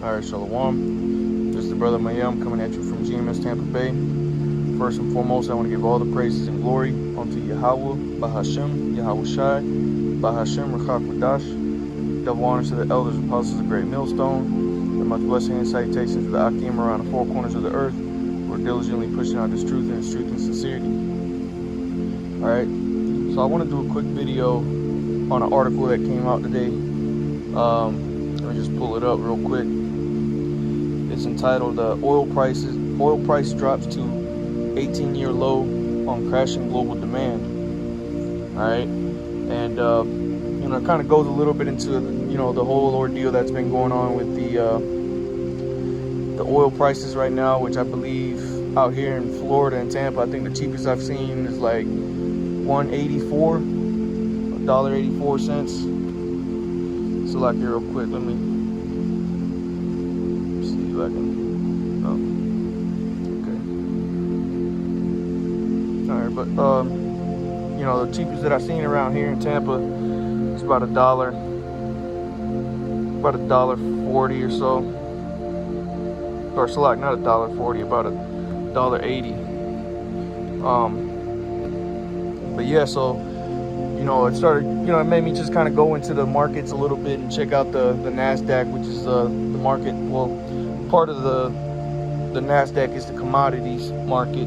Alright, Shalom. This is the brother Mayam coming at you from GMS Tampa Bay. First and foremost, I want to give all the praises and glory unto Yahweh, Bahashem, Yahweh Shai, Bahashem, Rachak Madash. Double honors to the elders, apostles of Great Millstone, and much blessing and salutations to the Akim around the four corners of the earth. We're diligently pushing out this truth and sincerity. Alright, so I want to do a quick video on an article that came out today. Let me just pull it up real quick. It's entitled Oil Price Drops to 18-Year Low on Crashing Global Demand. Alright, and it kind of goes a little bit into the whole ordeal that's been going on with the oil prices right now, which I believe out here in Florida and Tampa, I think the cheapest I've seen is like $1.84. So like here real quick, let me see if I can. Okay. All right, but the cheapest that I've seen around here in Tampa is about $1.40 or so. Or select, not $1.40, about $1.80. But yeah, so it started, it made me just kind of go into the markets a little bit and check out the NASDAQ, which is the market. Well, part of the NASDAQ is the commodities market,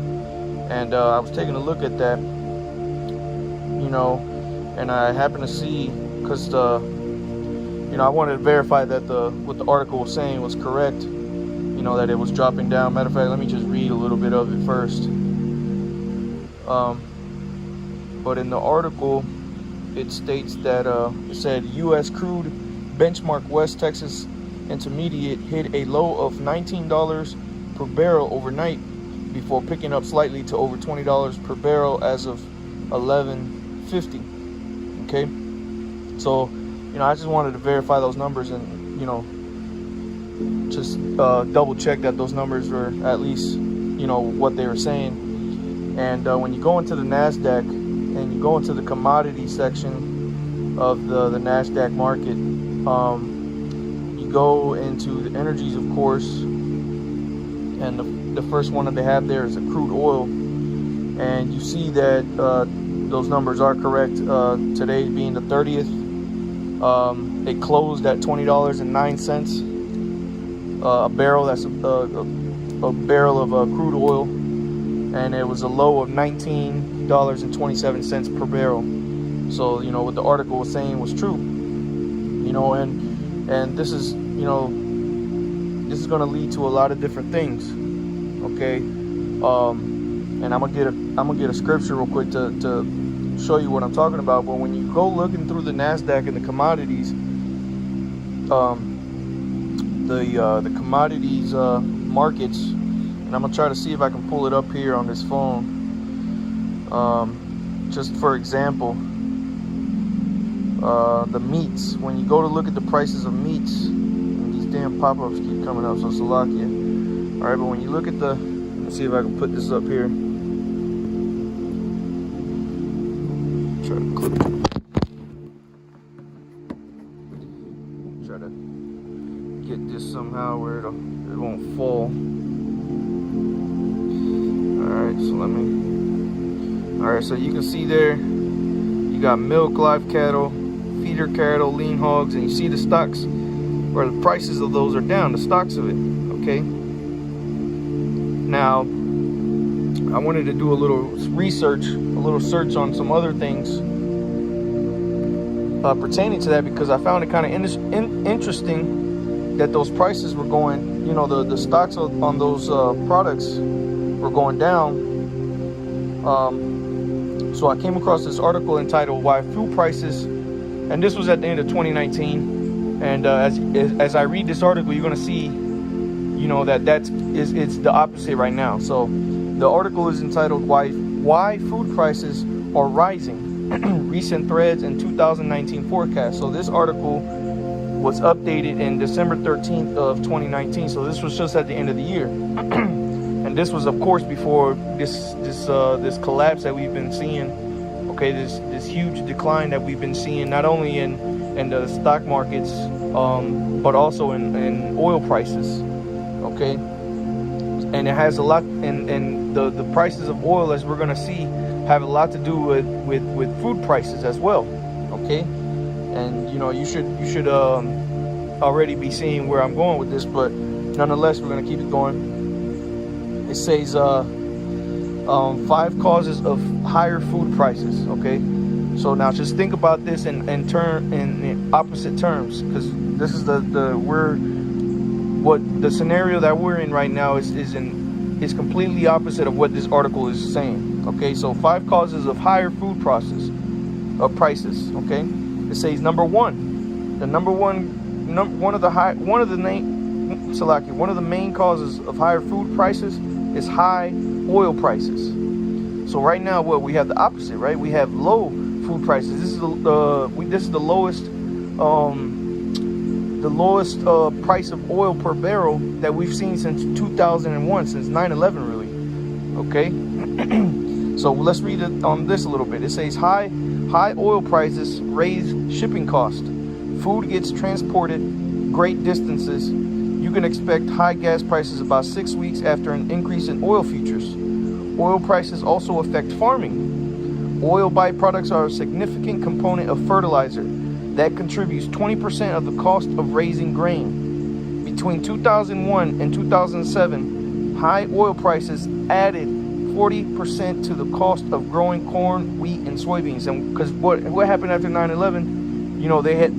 and I was taking a look at that, and I happened to see, because I wanted to verify that what the article was saying was correct. That it was dropping down. Matter of fact, let me just read a little bit of it first. But in the article, it states that it said U.S. crude benchmark West Texas Intermediate hit a low of $19 per barrel overnight before picking up slightly to over $20 per barrel as of 11:50. Okay, so I just wanted to verify those numbers and just double check that those numbers were at least what they were saying. And when you go into the NASDAQ and you go into the commodity section of the NASDAQ market, you go into the energies, of course, and the first one that they have there is a crude oil, and you see that those numbers are correct. Today being the 30th, it closed at $20.09 a barrel. That's a barrel of crude oil, and it was a low of $19.27 per barrel. So what the article was saying was true. And this is this is going to lead to a lot of different things. Okay, and I'm gonna get a scripture real quick to show you what I'm talking about. But when you go looking through the NASDAQ and the commodities, the commodities markets, and I'm gonna try to see if I can pull it up here on this phone. Just for example, the meats. When you go to look at the prices of meats, and these damn pop-ups keep coming up, so Salakia. All right, but when you look at let me see if I can put this up here. Try to clip it. Try to get this somehow where it won't fall. Alright, so alright, so you can see there, you got milk, live cattle, feeder cattle, lean hogs, and you see the stocks, where the prices of those are down, the stocks of it, okay? Now, I wanted to do a little research, a little search on some other things pertaining to that, because I found it kind of interesting that those prices were going, the stocks on those products were going down. So I came across this article entitled "Why Food Prices," and this was at the end of 2019. And as I read this article, you're going to see, it's the opposite right now. So the article is entitled "Why Food Prices Are Rising: Recent Threads and 2019 Forecast." So this article was updated in December 13th of 2019. So this was just at the end of the year. And this was, of course, before this collapse that we've been seeing. Okay, this huge decline that we've been seeing, not only in the stock markets, but also in oil prices. Okay, and it has a lot, and the prices of oil, as we're gonna see, have a lot to do with food prices as well. Okay, and you know, you should already be seeing where I'm going with this, but nonetheless, we're gonna keep it going. It says 5 causes of higher food prices. Okay, so now just think about this in opposite terms, because this is the scenario that we're in right now is completely opposite of what this article is saying. Okay, so 5 causes of higher food prices. Okay, it says number one, one of the main causes of higher food prices is high oil prices. So right now, what we have the opposite, right? We have low food prices. This is the lowest price of oil per barrel that we've seen since 2001, since 9/11, really. Okay, so let's read it on this a little bit. It says high oil prices raise shipping cost. Food gets transported great distances. You can expect high gas prices about 6 weeks after an increase in oil futures. Oil prices also affect farming. Oil byproducts are a significant component of fertilizer that contributes 20% of the cost of raising grain. Between 2001 and 2007, high oil prices added 40% to the cost of growing corn, wheat, and soybeans. And because what happened after 9/11, you know, they had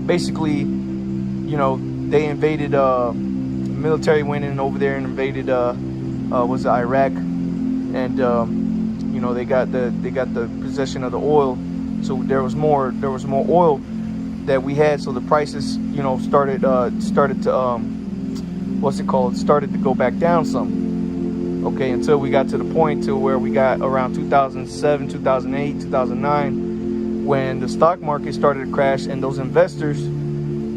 basically, you know, they invaded, military went in over there and invaded was Iraq, and you know, they got the possession of the oil. So there was more oil that we had, so the prices, you know, started to started to go back down some. Okay, until we got to the point to where we got around 2007, 2008, 2009, when the stock market started to crash, and those investors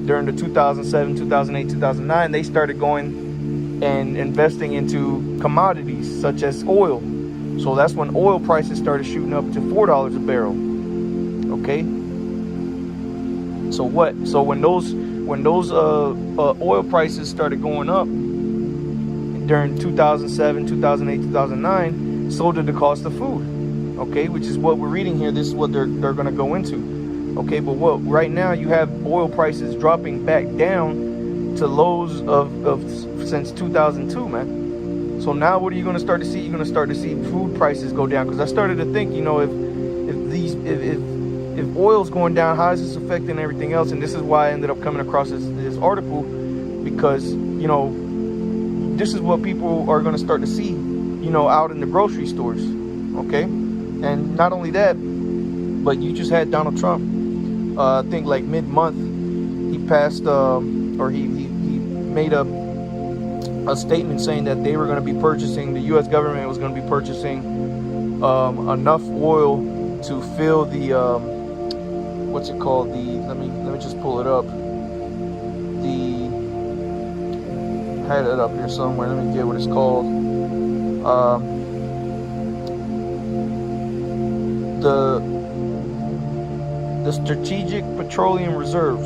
during the 2007, 2008, 2009, they started going and investing into commodities such as oil. So that's when oil prices started shooting up to $4 a barrel. Okay. So when those oil prices started going up during 2007, 2008, 2009, so did the cost of food. Okay, which is what we're reading here. This is what they're going to go into. Okay, but right now you have oil prices dropping back down to lows of since 2002, man. So now what are you going to start to see? You're going to start to see food prices go down, because I started to think, you know, if oil's going down, how is this affecting everything else? And this is why I ended up coming across this article, because, you know, this is what people are going to start to see, you know, out in the grocery stores. Okay, and not only that, but you just had Donald Trump, I think like mid-month, he passed or he made a statement saying that they were going to be purchasing, the U.S. government was going to be purchasing enough oil to fill the what's it called, let me just pull it up, I had it up here somewhere, let me get what it's called, the Strategic Petroleum Reserve.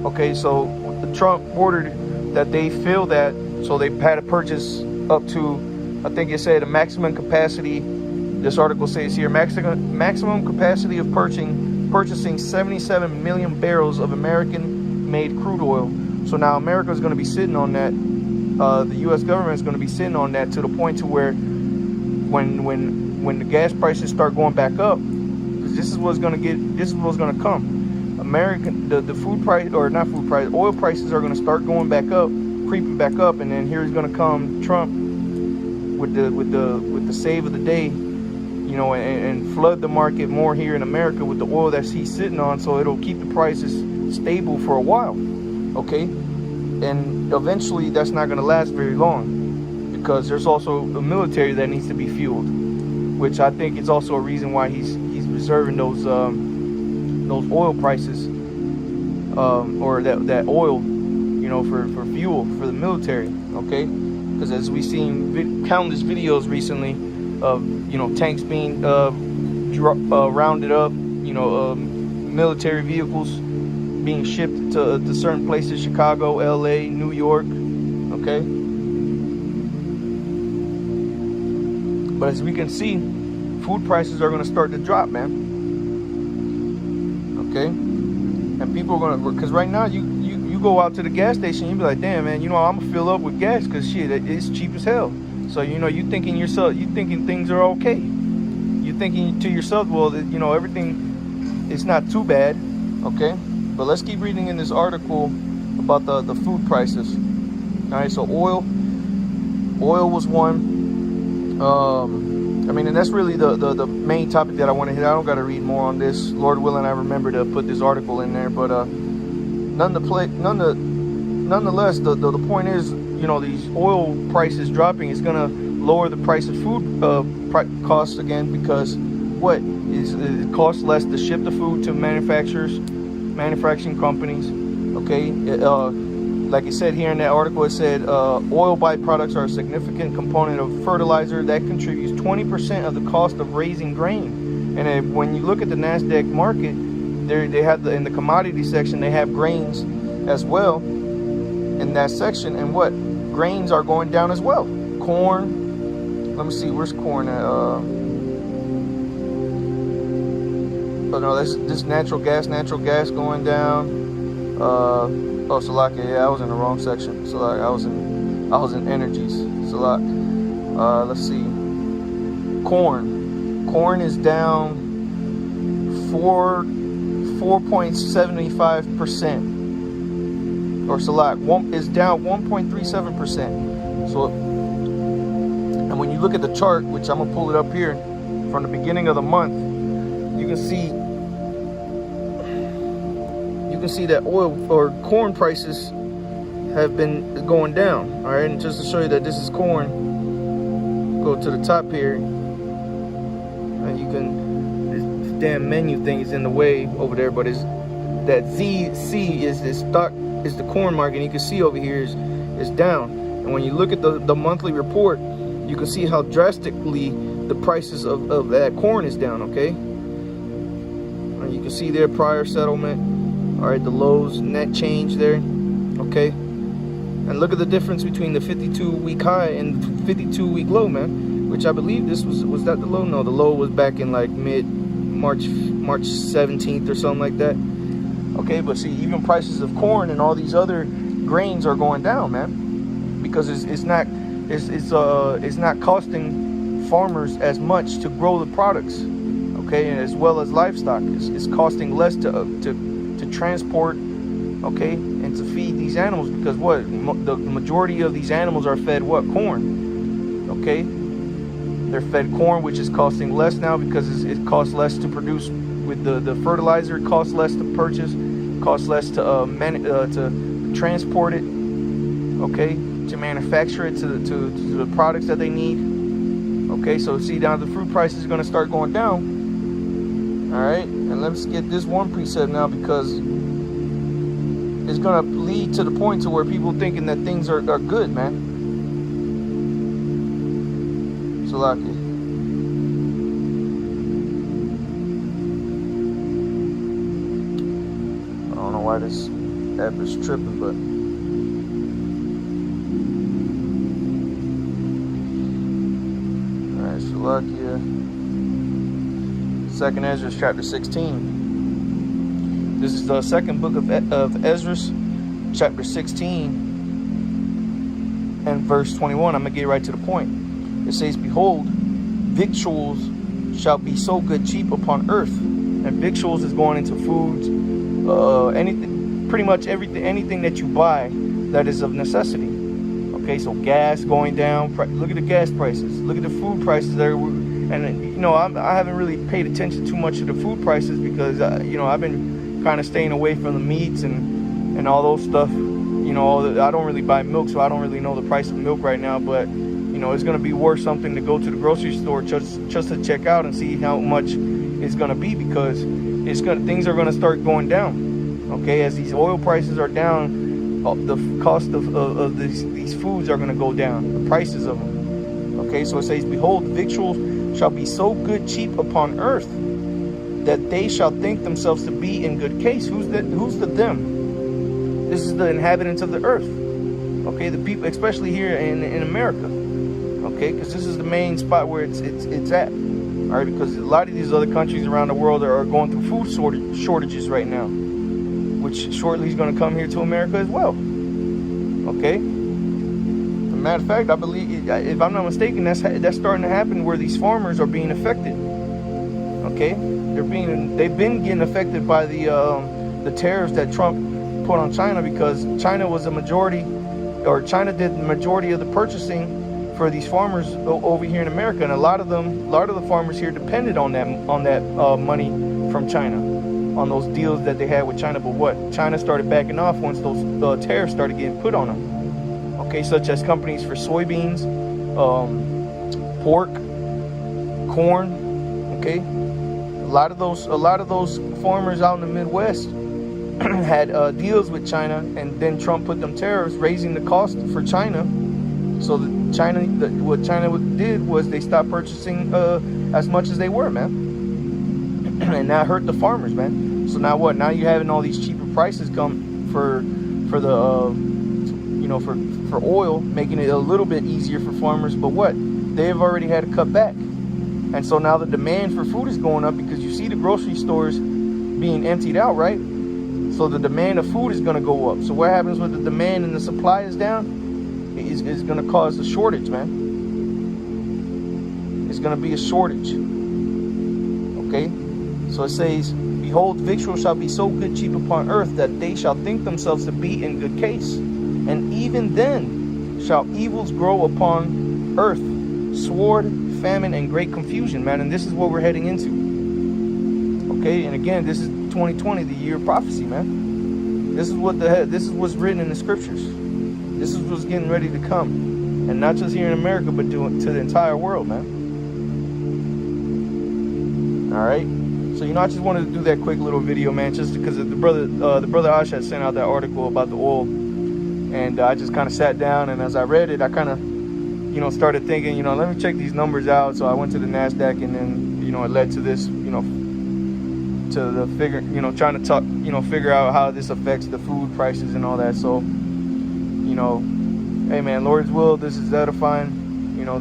Okay, so the Trump ordered that they fill that, so they had to purchase up to, I think it said a maximum capacity, this article says here, maximum capacity of purchasing 77 million barrels of American-made crude oil. So now America is going to be sitting on that, the U.S. government is going to be sitting on that to the point to where when the gas prices start going back up, because this is what's going to come. The food price, or not food price, oil prices are going to start going back up, creeping back up, and then here's going to come Trump with the save of the day, you know, and flood the market more here in America with the oil that he's sitting on, so it'll keep the prices stable for a while. Okay, and eventually that's not going to last very long, because there's also a military that needs to be fueled, which I think is also a reason why he's reserving those oil prices, or that oil, you know, for fuel for the military. Okay, because as we've seen countless videos recently of, you know, tanks being rounded up, military vehicles being shipped to certain places, Chicago, LA, New York, okay? But as we can see, food prices are going to start to drop, man. Okay? And people are going to, because right now you go out to the gas station, you be like, damn, man, I'm going to fill up with gas because shit, it's cheap as hell. So, you thinking things are okay. You're thinking to yourself, well, everything is not too bad, okay? But let's keep reading in this article about the food prices. All right, so oil was one. And that's really the main topic that I want to hit. I don't got to read more on this. Lord willing, I remember to put this article in there. But nonetheless, the point is, these oil prices dropping is going to lower the price of food costs again, because it costs less to ship the food to manufacturing companies. Okay, like it said here in that article, it said oil byproducts are a significant component of fertilizer that contributes 20% of the cost of raising grain. And when you look at the NASDAQ market, they have in the commodity section, they have grains as well in that section. And grains are going down as well. Corn. Let me see, where's corn at? Oh no, this natural gas going down. Oh, Salakia, yeah, I was in the wrong section. Salakia, I was in energies. Salakia. Let's see. Corn is down 4.75%. Or Salakia, is down 1.37%. So, and when you look at the chart, which I'm gonna pull it up here, from the beginning of the month, you can see that oil or corn prices have been going down. All right, and just to show you that this is corn, go to the top here, and you can, this damn menu thing is in the way over there, but it's that ZC is the corn market, and you can see over here is down. And when you look at the monthly report, you can see how drastically the prices of that corn is down. Okay, and you can see their prior settlement. All right, the lows net change there, okay? And look at the difference between the 52-week high and the 52-week low, man. Which I believe this was that the low? No, the low was back in like March 17th or something like that. Okay, but see, even prices of corn and all these other grains are going down, man, because it's not costing farmers as much to grow the products, okay, and as well as livestock. It's costing less to transport, okay, and to feed these animals, because the majority of these animals are fed corn, okay? They're fed corn, which is costing less now because it costs less to produce with the fertilizer. It costs less to purchase, costs less to transport it, okay, to manufacture it to the products that they need. Okay, so see, now the fruit price is going to start going down. All right, and let's get this one precept now, because it's going to lead to the point to where people thinking that things are good, man. Salakia. I don't know why this app is tripping, but all right, Salakia. 2nd Ezra chapter 16. This is the second book of Ezra, chapter 16 and verse 21. I'm going to get right to the point. It says, behold, victuals shall be so good cheap upon earth. And victuals is going into foods, anything, pretty much anything that you buy that is of necessity. Okay, so gas going down. Look at the gas prices. Look at the food prices there. And I haven't really paid attention too much to the food prices because I've been kind of staying away from the meats and all those stuff. I don't really buy milk, so I don't really know the price of milk right now. But it's going to be worth something to go to the grocery store just to check out and see how much it's going to be, because things are going to start going down. Okay, as these oil prices are down, the cost of these foods are going to go down, the prices of them. Okay, so it says, behold, victuals shall be so good cheap upon earth. that they shall think themselves to be in good case. Who's the them? This is the inhabitants of the earth. Okay, the people, especially here in America. Okay, because this is the main spot where it's at. All right, because a lot of these other countries around the world are going through food shortages right now, which shortly is going to come here to America as well. Okay. As a matter of fact, I believe, if I'm not mistaken, that's starting to happen where these farmers are being affected. Okay, they've been getting affected by the tariffs that Trump put on China, because China was a majority, or China did the majority of the purchasing for these farmers over here in America, and a lot of the farmers here depended on that money from China, on those deals that they had with China. But what? China started backing off once those tariffs started getting put on them. Okay, such as companies for soybeans, pork, corn. Okay, a lot of those farmers out in the Midwest had deals with China, and then Trump put them tariffs, raising the cost for China. So what China did was they stopped purchasing as much as they were, man, and that hurt the farmers, man. So now what? Now you're having all these cheaper prices come for the for oil, making it a little bit easier for farmers. But what? They've already had to cut back, and so now the demand for food is going up, because you see the grocery stores being emptied out, right? So the demand of food is going to go up. So what happens when the demand and the supply is down? Is going to cause a shortage, man. It's going to be a shortage. Okay, so it says, behold, victuals shall be so good cheap upon earth, that they shall think themselves to be in good case, and even then shall evils grow upon earth, sword, famine, and great confusion, man. And this is what we're heading into. Okay, and again, this is 2020, the year of prophecy, man. This is what's written in the scriptures. This is what's getting ready to come, and not just here in America, but to the entire world, man. All right. So I just wanted to do that quick little video, man, just because the brother Ash had sent out that article about the oil, and I just kind of sat down, and as I read it, I kind of started thinking, let me check these numbers out. So I went to the NASDAQ, and then it led to this, to the figure, trying to talk, figure out how this affects the food prices and all that. So. Hey man, Lord's will, this is edifying.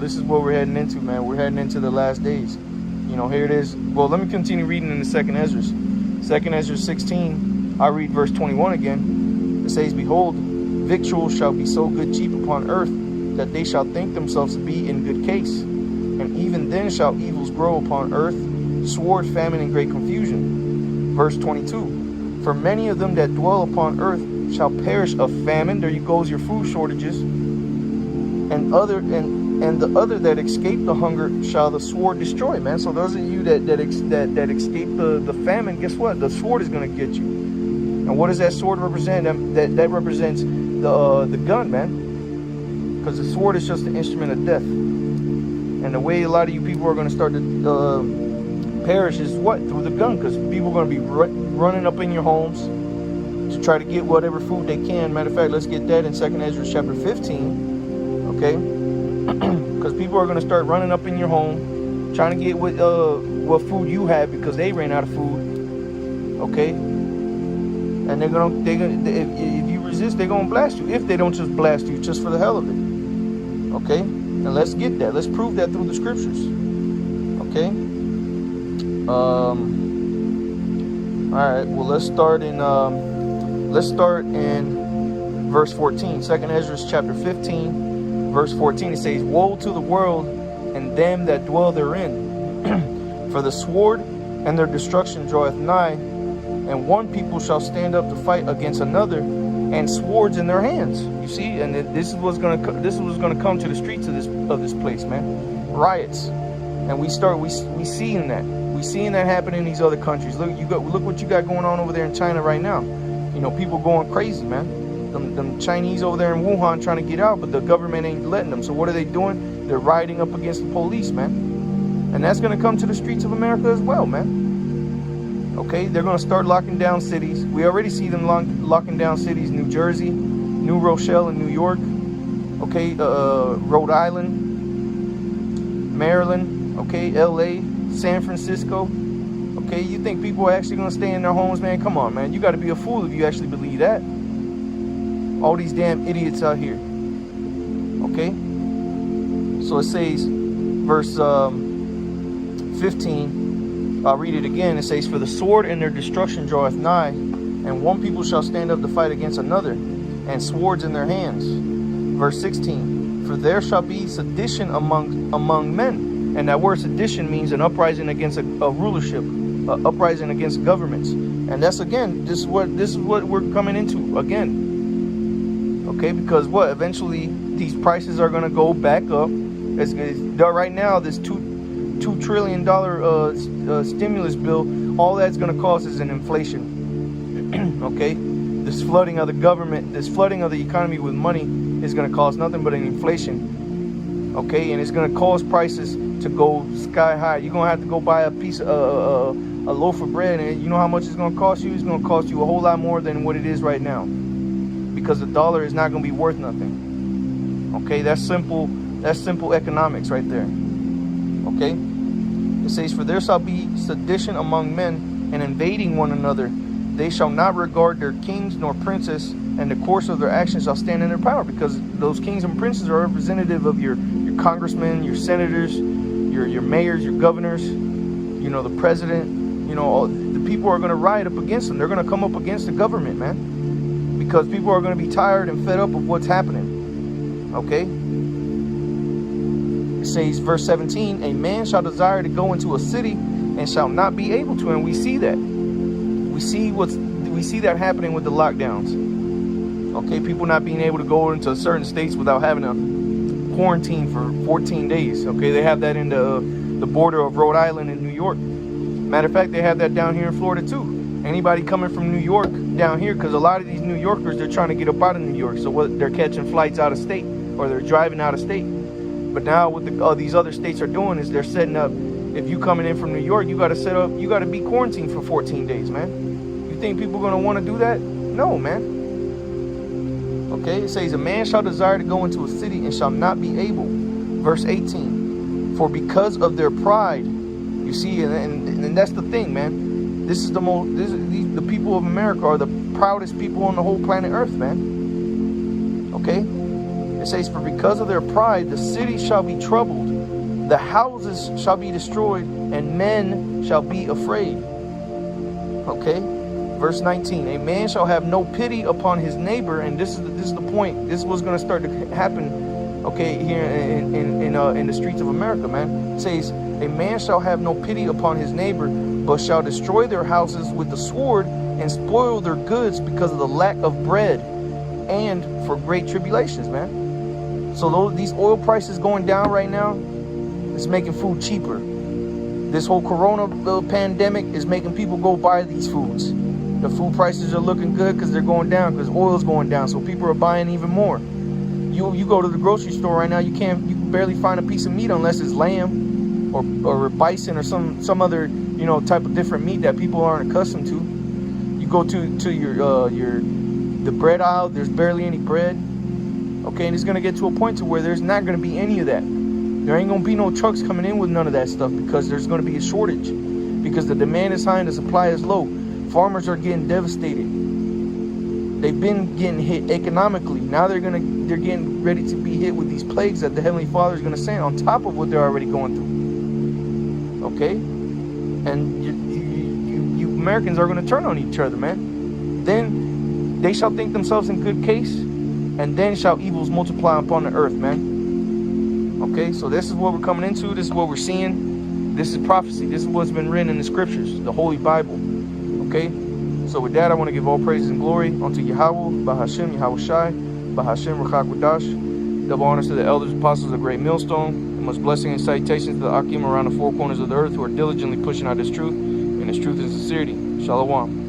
This is what we're heading into, man. We're heading into the last days. Here it is. Well, let me continue reading in the second Ezra. Second Ezra 16, I read verse 21 again. It says, behold, victuals shall be so good cheap upon earth, that they shall think themselves to be in good case. And even then shall evils grow upon earth, sword, famine, and great confusion. Verse 22, for many of them that dwell upon earth shall perish of famine. There you goes your food shortages. And the other that escape the hunger shall the sword destroy, man. So those of you that escape the famine, guess what? The sword is going to get you. And what does that sword represent? That represents the gun, man. Because the sword is just an instrument of death. And the way a lot of you people are going to start to perish is what? Through the gun. Because people are going to be running up in your homes to try to get whatever food they can. Matter of fact, let's get that in 2 Ezra chapter 15. Okay? Because people are going to start running up in your home, trying to get what food you have, because they ran out of food. Okay? And if you resist, they're gonna blast you. If they don't just blast you just for the hell of it. Okay? And let's get that. Let's prove that through the scriptures. Okay? Alright, well let's start in verse 14. 2 Ezra chapter 15, verse 14. It says, woe to the world and them that dwell therein, for the sword and their destruction draweth nigh, and one people shall stand up to fight against another, and swords in their hands. You see, and this is what's gonna come to the streets of this place, man. Riots, and we seeing that. We seeing that happen in these other countries. Look what you got going on over there in China right now. People going crazy, man. Them Chinese over there in Wuhan trying to get out, but the government ain't letting them. So what are they doing? They're riding up against the police, man. And that's going to come to the streets of America as well, man. Okay, they're going to start locking down cities. We already see them locking down cities. New Jersey, New Rochelle in New York. Okay, Rhode Island, Maryland. Okay, LA, San Francisco. Okay, you think people are actually going to stay in their homes, man? Come on, man. You got to be a fool if you actually believe that. All these damn idiots out here. Okay? So it says, verse 15, I'll read it again. It says, for the sword and their destruction draweth nigh, and one people shall stand up to fight against another, and swords in their hands. Verse 16, for there shall be sedition among men. And that word sedition means an uprising against a rulership, uprising against governments. And that's, again, this is what we're coming into again. Okay, because what? Eventually these prices are going to go back up. Right now, this $2 trillion stimulus bill, all that's going to cause is an inflation. Okay, this flooding of the government, this flooding of the economy with money is going to cause nothing but an inflation. Okay, and it's going to cause prices to go sky high. You're going to have to go buy a piece of a loaf of bread, and you know how much it's going to cost you? It's going to cost you a whole lot more than what it is right now, because the dollar is not going to be worth nothing. Okay, that's simple economics right there. Okay, it says, for there shall be sedition among men, and invading one another. They shall not regard their kings nor princes, and the course of their actions shall stand in their power. Because those kings and princes are representative of your congressmen, your senators, your mayors, your governors, you know, the president. You know, all the people are going to rise up against them. They're going to come up against the government, man, because people are going to be tired and fed up of what's happening. Okay, it says, verse 17, a man shall desire to go into a city and shall not be able to. And we see that. We see that happening with the lockdowns. Okay, people not being able to go into certain states without having a quarantine for 14 days. Okay, they have that in the border of Rhode Island and New York. Matter of fact, they have that down here in Florida too. Anybody coming from New York down here, because a lot of these New Yorkers, they're trying to get up out of New York. So what, they're catching flights out of state, or they're driving out of state. But now what these other states are doing is they're setting up, if you coming in from New York, you got to be quarantined for 14 days, man. You think people are going to want to do that? No, man. Okay, it says, a man shall desire to go into a city and shall not be able. Verse 18, for because of their pride, you see, and that's the thing, man. The people of America are the proudest people on the whole planet Earth, man. Okay, it says, for because of their pride, the city shall be troubled, the houses shall be destroyed, and men shall be afraid. Okay. Verse 19, a man shall have no pity upon his neighbor. And this is the point. This is what's going to start to happen, okay, here in the streets of America, man. It says, a man shall have no pity upon his neighbor, but shall destroy their houses with the sword and spoil their goods because of the lack of bread and for great tribulations, man. So these oil prices going down right now is making food cheaper. This whole corona pandemic is making people go buy these foods. The food prices are looking good because they're going down, because oil's going down, so people are buying even more. You go to the grocery store right now, you can barely find a piece of meat unless it's lamb or bison or some other, you know, type of different meat that people aren't accustomed to. You go to the bread aisle, there's barely any bread. Okay, and it's gonna get to a point to where there's not gonna be any of that. There ain't gonna be no trucks coming in with none of that stuff, because there's gonna be a shortage, because the demand is high and the supply is low. Farmers are getting devastated. They've been getting hit economically. Now they're getting ready to be hit with these plagues that the Heavenly Father is going to send on top of what they're already going through. Okay? And you Americans are going to turn on each other, man. Then they shall think themselves in good case, and then shall evils multiply upon the earth, man. Okay? So this is what we're coming into. This is what we're seeing. This is prophecy. This is what's been written in the scriptures, the Holy Bible. Okay, so with that, I want to give all praises and glory unto Yahweh, Bahashem, Yahweh Shai, Bahashem, Rachakwadash. Double honors to the elders, apostles of Great Millstone, and much blessing and salutations to the Akim around the four corners of the earth who are diligently pushing out this truth, and this truth in sincerity. Shalom.